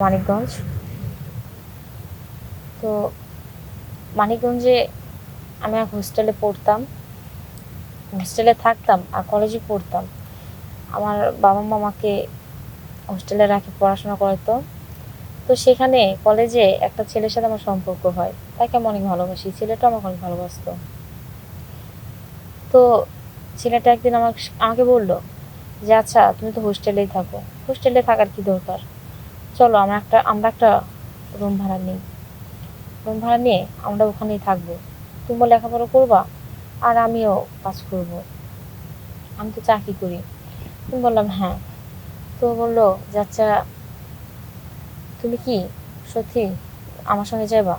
মানিকগঞ্জ। তো মানিকগঞ্জে আমি এক হোস্টেলে পড়তাম, হোস্টেলে থাকতাম আর কলেজে পড়তাম। আমার বাবা মা আমাকে হোস্টেলে রাখি পড়াশোনা করাতো। তো সেখানে কলেজে একটা ছেলের সাথে আমার সম্পর্ক হয়, তাকে আমি অনেক ভালোবাসি, ছেলেটাও আমাকে অনেক ভালোবাসতো। তো ছেলেটা একদিন আমাকে বলল যে আচ্ছা তুমি তো হোস্টেলেই থাকো, হোস্টেলে থাকার কি দরকার, চলো আমরা একটা রুম ভাড়া নিই, রুম ভাড়া নিয়ে আমরা ওখানেই থাকবো, তুমিও লেখাপড়া করবা আর আমিও কাজ করব, আমি তো চাকরি করি। আমি বললাম হ্যাঁ। তো বললো যে আচ্ছা তুমি কি সত্যি আমার সঙ্গে যাবা?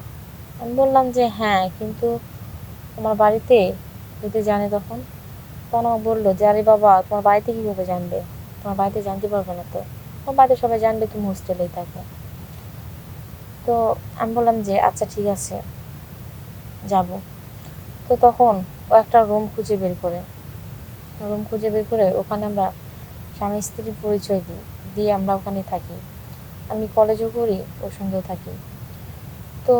আমি বললাম যে হ্যাঁ, কিন্তু তোমার বাড়িতে যদি জানে তখন তখন আমাকে বললো যে আরে বাবা, তোমার বাড়িতে কীভাবে জানবে, তোমার বাড়িতে জানতে পারবে না তো, তোমার বাড়িতে সবাই জানবে তুমি হোস্টেলেই থাকো। তো আমি বললাম যে আচ্ছা ঠিক আছে যাব। তো তখন ও একটা রুম খুঁজে বের করে ওখানে আমরা স্বামী স্ত্রীর পরিচয় দিই, দিয়ে আমরা ওখানে থাকি। আমি কলেজও করি, ওর সঙ্গেও থাকি। তো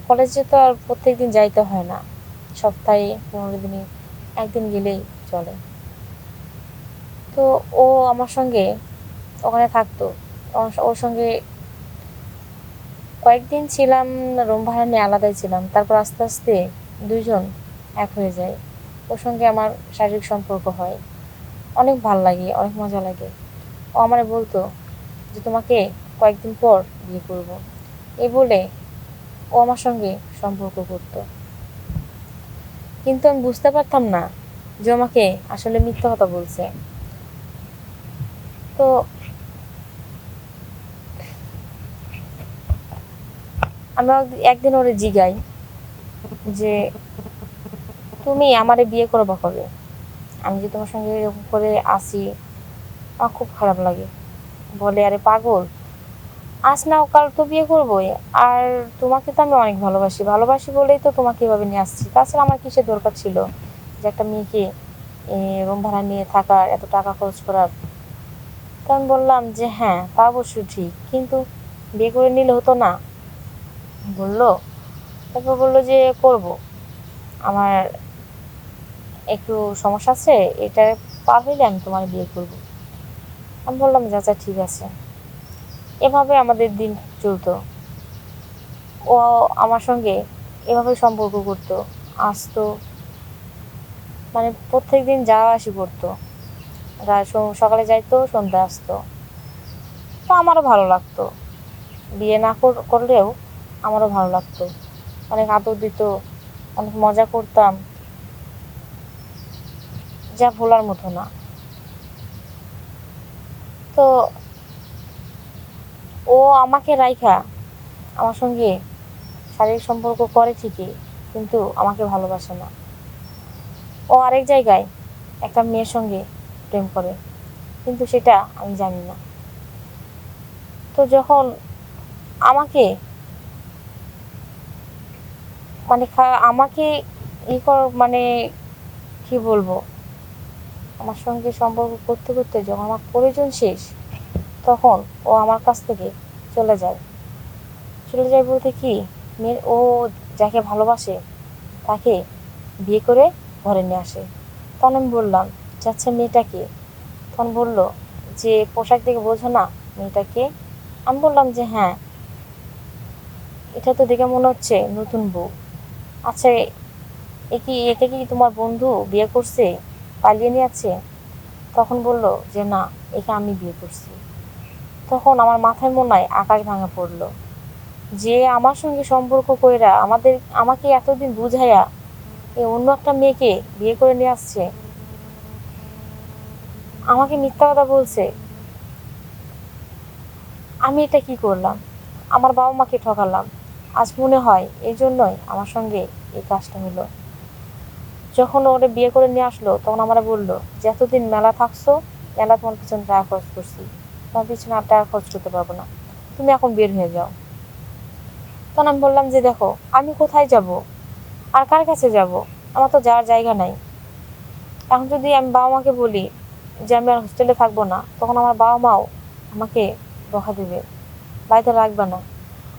কলেজে তো আর প্রত্যেক দিন যাইতে হয় না, সপ্তাহে 15 দিনে একদিন গেলেই চলে। তো ও আমার সঙ্গে ওখানে থাকতো, ওর সঙ্গে কয়েকদিন ছিলাম, রুম ভাড়া নিয়ে আলাদাই ছিলাম, তারপর আস্তে আস্তে দুইজন এক হয়ে যায়, ওর সঙ্গে আমার শারীরিক সম্পর্ক হয়, অনেক ভাল লাগে, অনেক মজা লাগে। ও আমারে বলতো যে তোমাকে কয়েকদিন পর বিয়ে করব, এই বলে ও আমার সঙ্গে সম্পর্ক করত। কিন্তু আমি বুঝতে পারতাম না যে আমাকে আসলে মিথ্যা কথা বলছে। তো আমি একদিন ওরে জিগাই যে তুমি আমারে বিয়ে করবা কবে, আমি যে তোমার সঙ্গে এরকম করে আসি, আমার খুব খারাপ লাগে। বলে আরে পাগল, আজ না কাল তো বিয়ে করবোই, আর তোমাকে তো আমি অনেক ভালোবাসি, ভালোবাসি বলেই তো তোমাকে এভাবে নিয়ে আসছি, তাছাড়া আমার কিসের দরকার ছিল যে একটা মেয়েকে রুম ভাড়া নিয়ে থাকার, এত টাকা খরচ করার। তো আমি বললাম যে হ্যাঁ তা অবশ্যই ঠিক, কিন্তু বিয়ে করে নিলে হতো না? বললো, তারপর বললো যে করব, আমার একটু সমস্যা আছে, এটা পার হইলে আমি তোমার বিয়ে করব। আমি বললাম যে আচ্ছা ঠিক আছে। এভাবে আমাদের দিন চলতো। ও আমার সঙ্গে এভাবে সম্পর্ক করতো, আসতো, মানে প্রত্যেক দিন যাওয়া আসি করতো, সকালে যাইতো, সন্ধ্যা আসতো। তো আমারও ভালো লাগতো, বিয়ে না করলেও আমারও ভালো লাগতো, অনেক আদর দিত, অনেক মজা করতাম, যা ভোলার মতো না। তো ও আমাকে রাইখা আমার সঙ্গে শারীরিক সম্পর্ক করে ঠিকই, কিন্তু আমাকে ভালোবাসে না। ও আরেক জায়গায় একটা মেয়ের সঙ্গে প্রেম করে, কিন্তু সেটা আমি জানি না। তো যখন আমাকে মানে আমাকে মানে কি বলবো, আমার সঙ্গে সম্পর্ক করতে করতে যখন আমার প্রয়োজন শেষ, তখন ও আমার কাছ থেকে চলে যায়। চলে যায় বলতে কি, ও যাকে ভালোবাসে তাকে বিয়ে করে ঘরে নিয়ে আসে। তখন আমি বললাম যে আচ্ছা মেয়েটাকে, তখন বললো যে পোশাক দেখে বোঝো না মেয়েটাকে? আমি বললাম যে হ্যাঁ, এটা তো দেখে মনে হচ্ছে নতুন বউ। আচ্ছা একে কি তোমার বন্ধু বিয়ে করছে, পালিয়ে নিয়ে আছে? তখন বলল যে না, একে আমি বিয়ে করছি। তখন আমার মাথায় মনে হয় আকাশ ভাঙা পড়লো, যে আমার সঙ্গে সম্পর্ক কইরা আমাকে এতদিন বুঝাইয়া অন্য একটা মেয়েকে বিয়ে করে নিয়ে আসছে, আমাকে মিথ্যা কথা বলছে। আমি এটা কি করলাম, আমার বাবা মাকে ঠকালাম। আজ মনে হয় এই জন্যই আমার সঙ্গে এই কাজটা হলো। যখন ওরে বিয়ে করে নিয়ে আসলো তখন আমরা বললো যে এতদিন মেলা থাকছো, মেলা তোমার পিছনে টাকা খরচ করছি, তোমার পিছনে আর টাকা খরচ করতে পারবো না, তুমি এখন বের হয়ে যাও। তখন আমি বললাম যে দেখো আমি কোথায় যাব, আর কার কাছে যাব, আমার তো যাওয়ার জায়গা নাই। এখন যদি আমি বাবা মাকে বলি যে আমি আর হোস্টেলে থাকবো না, তখন আমার বাবা মাও আমাকে বকা দেবে। বাড়িতে রাখবে না।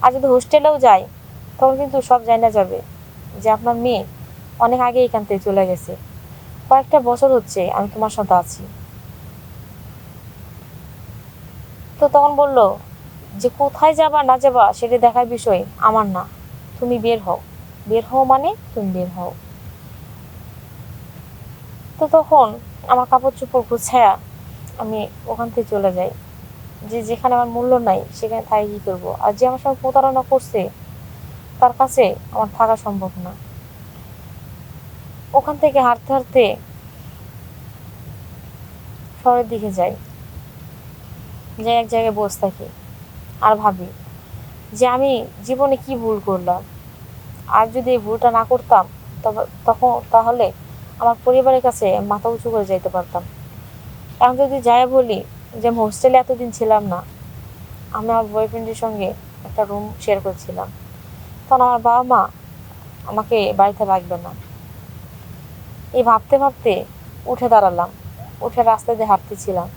আর যদি হোস্টেলেও যায় তখন কিন্তু সব জানা যাবে যে আপনার মেয়ে অনেক আগে এখান থেকে চলে গেছে, কয়েকটা বছর হচ্ছে আমি তোমার সাথে আছি। তো তখন বলল যে কোথায় যাবা না যাবা সেটা দেখার বিষয় আমার না, তুমি বের হও। বের হও মানে তুমি বের হও। তো তখন আমার কাপড় চোপড় গুছায়া আমি ওখান থেকে চলে যাই, যে যেখানে আমার মূল্য নাই সেখানে থাকি কী করবো। আর যে আমার সঙ্গে প্রতারণা করছে তার কাছে আমার থাকা সম্ভব না। ওখান থেকে হাঁটতে হাঁটতে শহরের দিকে যাই, যে এক জায়গায় বসে থাকি আর ভাবি যে আমি জীবনে কি ভুল করলাম। আর যদি এই ভুলটা না করতাম তবে তখন তাহলে আমার পরিবারের কাছে মাথা উঁচু করে যাইতে পারতাম। এখন যদি যাই বলি যে আমি হোস্টেলে এতদিন ছিলাম না, আমি আমার বয়ফ্রেন্ডের সঙ্গে একটা রুম শেয়ার করছিলাম, তখন আমার বাবা মা আমাকে বাড়িতে রাখবে না। এই ভাবতে ভাবতে উঠে দাঁড়ালাম, উঠে রাস্তা দিয়ে হাঁটতেছিলাম,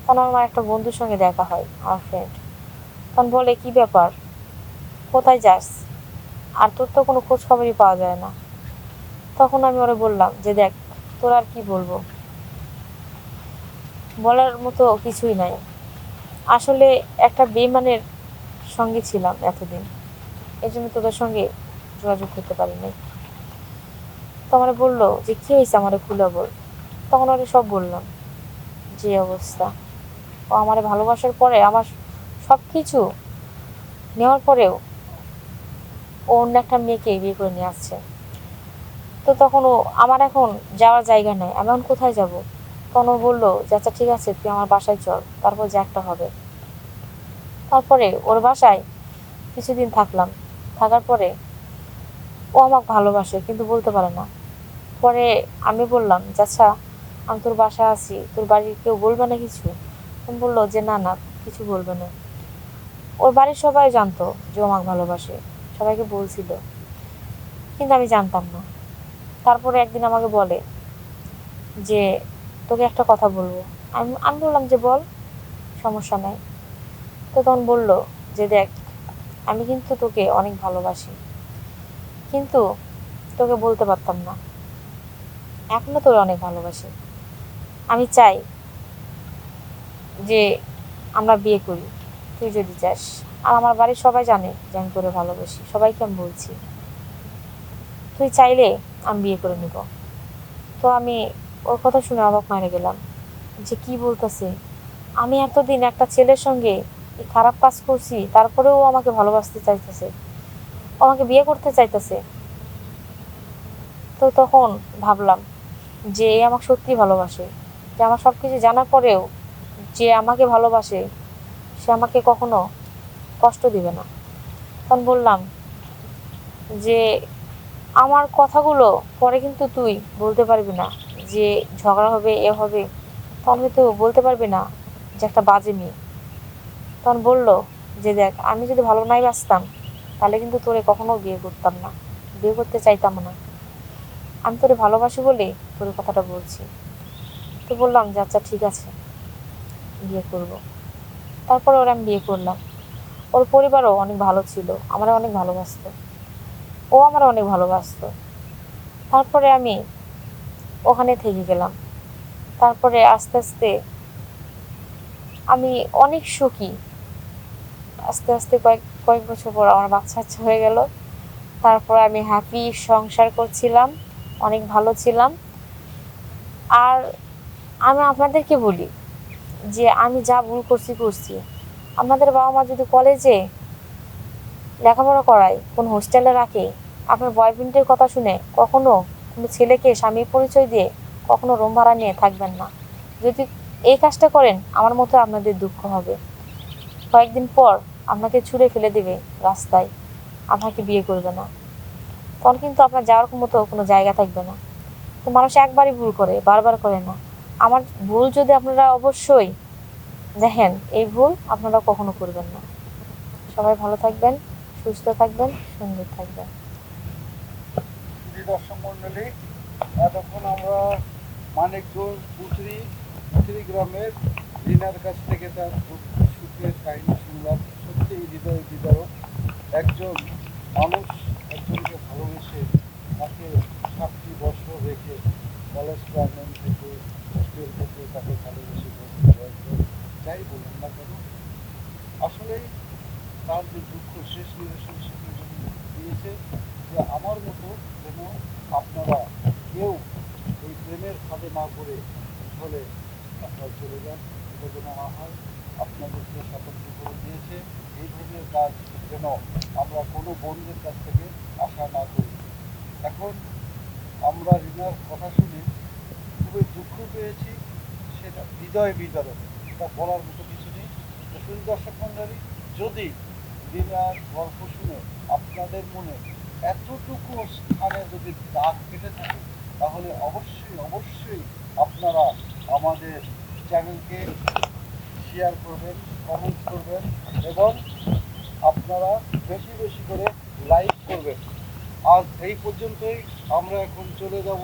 তখন আমার একটা বন্ধুর সঙ্গে দেখা হয়, আমার ফ্রেন্ড। তখন বলে কি ব্যাপার, কোথায় যাস, আর তোর তো কোনো খোঁজ খবরই পাওয়া যায় না। তখন আমি ওরে বললাম যে দেখ তোর আর কি বলবো, বলার মতো কিছুই নাই। আসলে একটা বেইমানের সঙ্গে ছিলাম এতদিন, এই জন্য তোদের সঙ্গে যোগাযোগ করতে পারি নাই। তো আমার বললো যে কী হয়েছে আমারে খুলে বল। তখন ওরে সব বললাম যে অবস্থা। ও আমারে ভালোবাসার পরে আমার সব কিছু নেওয়ার পরেও ও অন্য একটা মেয়েকে বিয়ে করে নিয়ে আসছে। তো তখন ও আমার এখন যাওয়ার জায়গা নেই, আমি এখন কোথায় যাব। তখন ও বললো যে আচ্ছা ঠিক আছে তুই আমার বাসায় চল, তারপর যে একটা হবে। তারপরে ওর বাসায় কিছুদিন থাকলাম, থাকার পরে ও আমাকে ভালোবাসে কিন্তু বলতে পারে না। পরে আমি বললাম যে আচ্ছা আমি তোর বাসায় আছি, তোর বাড়ির কেউ বলবে না কিছু। বললো যে না না কিছু বলবে না। ওর বাড়ির সবাই জানতো যে ও আমাকে ভালোবাসে, সবাইকে বলছিল, কিন্তু আমি জানতাম না। তারপরে একদিন আমাকে বলে যে তোকে একটা কথা বলবো। আমি আমি বললাম যে বল, সমস্যা নাই। তো তখন বললো যে দেখ আমি কিন্তু তোকে অনেক ভালোবাসি, কিন্তু তোকে বলতে পারতাম না, এখনো তোকে অনেক ভালোবাসি। আমি চাই যে আমরা বিয়ে করি, তুই যদি চাস। আর আমার বাড়ির সবাই জানে যে আমি তোরে ভালোবাসি, সবাইকে আমি বলছি, তুই চাইলে আমি বিয়ে করে নিব। তো আমি ওর কথা শুনে অবাক মারা গেলাম যে কি বলতেছে। আমি এতদিন একটা ছেলের সঙ্গে এই খারাপ কাজ করছি, তারপরেও ও আমাকে ভালোবাসতে চাইতেছে, ও আমাকে বিয়ে করতে চাইতেছে। তো তখন ভাবলাম যে এ আমাকে সত্যি ভালোবাসে, যে আমার সব কিছু জানার পরেও যে আমাকে ভালোবাসে সে আমাকে কখনো কষ্ট দিবে না। তখন বললাম যে আমার কথাগুলো পরে কিন্তু তুই বলতে পারবি না, যে ঝগড়া হবে এ হবে, তখন কিন্তু বলতে পারবি না যে একটা বাজে মেয়ে। তখন বললো যে দেখ আমি যদি ভালো নাই বাসতাম তাহলে কিন্তু তোরে কখনো বিয়ে করতাম না, বিয়ে করতে চাইতাম না। আমি তোরে ভালোবাসি বলে তোর কথাটা বলছি। তো বললাম যে আচ্ছা ঠিক আছে বিয়ে করব। তারপরে ওরা আমি বিয়ে করলাম। ওর পরিবারও অনেক ভালো ছিল, আমরা অনেক ভালোবাসতো, ও আমার অনেক ভালোবাসতো। তারপরে আমি ওখানে থেকে গেলাম। তারপরে আস্তে আস্তে আমি অনেক সুখী। আস্তে আস্তে কয়েক কয়েক বছর পর আমার বাচ্চা কাচ্চা হয়ে গেল। তারপরে আমি হ্যাপি সংসার করছিলাম, অনেক ভালো ছিলাম। আর আমি আপনাদেরকে বলি যে আমি যা ভুল করছি করছি। আপনাদের বাবা মা যদি কলেজে লেখাপড়া করায়, কোন হোস্টেলে রাখে, আপনার বয়ফ্রেন্ডের কথা শুনে কখনো কোনো ছেলেকে স্বামীর পরিচয় দিয়ে কখনো রুম ভাড়া নিয়ে থাকবেন না। যদি এই কাজটা করেন আমার মতো আপনাদের দুঃখ হবে। কয়েকদিন পর আপনাকে ছুঁড়ে ফেলে দেবে রাস্তায়, আপনাকে বিয়ে করবে না। তখন কিন্তু আপনার যাওয়ার মতো কোনো জায়গা থাকবে না। তো মানুষ একবারই ভুল করে, বারবার করে না। আমার ভুল যদি আপনারা অবশ্যই দেখেন, এই ভুল আপনারা কখনো করবেন না। সবাই ভালো থাকবেন, সুস্থ থাকবেন, সুন্দর থাকবেন। দর্শক মন্ডলী, এতক্ষণ আমরা মানিকগঞ্জ পুথরি গ্রামের রিনার কাছ থেকে তার সুখের কাহিনী শুনলাম। সত্যি সত্যিই হৃদয় বিদারক। একজন মানুষ একজনকে ভালোবেসে তাকে 7টি বছর রেখে কলেজ প্রাঙ্গণ থেকে হোস্টেল থেকে তাকে ভালোবেসে বয়স যাই বলুন না কেন, আসলেই তার যে দুঃখ শেষ নিরসন সেটি দিয়েছে যে আমার মতো যেন আপনারা কেউ এই প্রেমের ফাঁদে না পড়ে হলে আপনারা চলে যান, এটা যেন না হয়। আপনাদেরকে সতর্ক করে দিয়েছে এই ধরনের কাজ যেন আমরা কোনো বন্ধুর কাছ থেকে আশা না করি। এখন আমরা রিনার কথা শুনে খুবই দুঃখ পেয়েছি, সেটা হৃদয় বিদারক, এটা বলার মতো কিছু নেই। তো শুধু দর্শক মণ্ডলী, যদি রিনার গল্প শুনে আপনাদের মনে এতটুকু স্থানে যদি দাগ কেটে থাকে তাহলে অবশ্যই অবশ্যই আপনারা আমাদের চ্যানেলকে শেয়ার করবেন, কমেন্ট করবেন এবং আপনারা বেশি বেশি করে লাইক করবেন। আজ এই পর্যন্তই, আমরা এখন চলে যাব